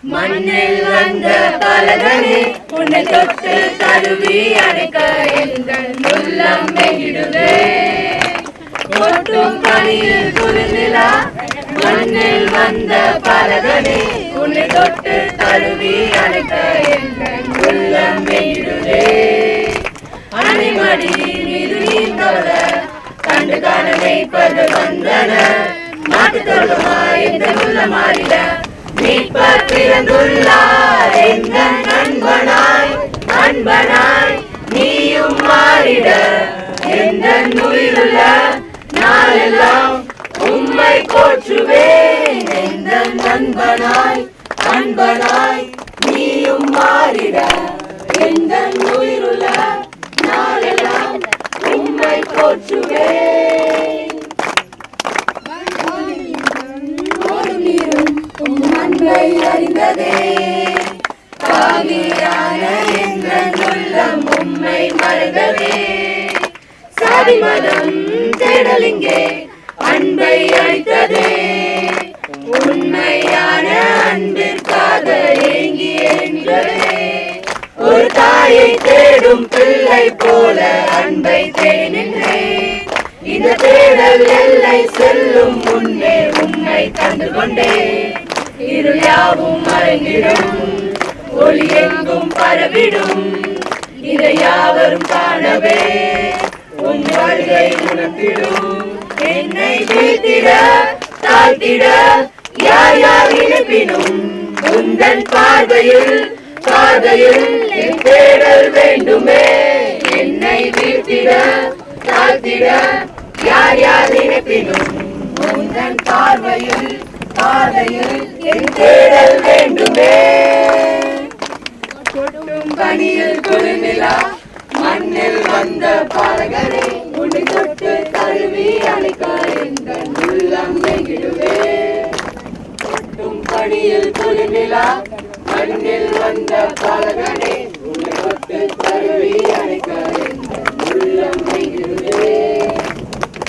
மண்ணில் வந்த பலகனே உன்னை தொட்டு தழுவி அடைக்க எங்கள் உள்ளம் வெகிடுவே. கொட்டும் பனியில் குளிர்நிலா மண்ணில் வந்த பலகனே உன்னை தொட்டு தழுவி அடைக்க எங்கள் உள்ளம் வெகிடுவே. அணைமடி மீது நீர் தோல கண்டு காண மேய்ப்பது வந்தன மாட்டு தொழுமாய் எங்கள் உள்ளம் மாறிட மீட்பர் பிறந்துள்ளார் எங்கள் நண்பனாய் அன்பனாய் நீயும் மாறிட எங்கள் உயிருள்ள நாளெல்லாம் உம்மை போற்றுவேன். எங்கள் நண்பனாய் அன்பனாய் நீயும் மாறிட எங்கள் உயிருள்ள நாளெல்லாம் உம்மை போற்றுவேன். அன்பை அறிந்ததே பாவியான எங்கள் உள்ளம் உம்மை மறந்ததே. சாதி மதம் தேடலிங்கே அன்பை அளித்ததே உண்மையான அன்பிற்காக ஏங்கி என்றதே. ஒரு தாயை தேடும் பிள்ளை போல அன்பை தேடி நின்றேன். இந்த தேடல் எல்லை செல்லும் முன்னே உம்மை கண்டு கொண்டேன். இருள் யாவும் மறைந்திடும் ஒளி எங்கும் பரவிடும் இதை யாவரும் காணவே உன் வருகை உணர்த்திடும். என்னை வீழ்த்திட தாழ்த்திட யார் யார் இணைப்பினும் உந்தன் பார்வையில் என் தேடல் வேண்டுமே. என்னை வீழ்த்திட தாழ்த்திட யார் யார் இணைப்பினும் உந்தன் பார்வையில் என் தேடல் வேண்டுமே. கொட்டும் பனியில் குளிர்நிலா மண்ணில் வந்த பாலகனே உன்னை தொட்டு தழுவி அழைக்க எங்கள் உள்ளம் வெகிடுவே. கொட்டும் பனியில் குளிர்நிலா மண்ணில் வந்த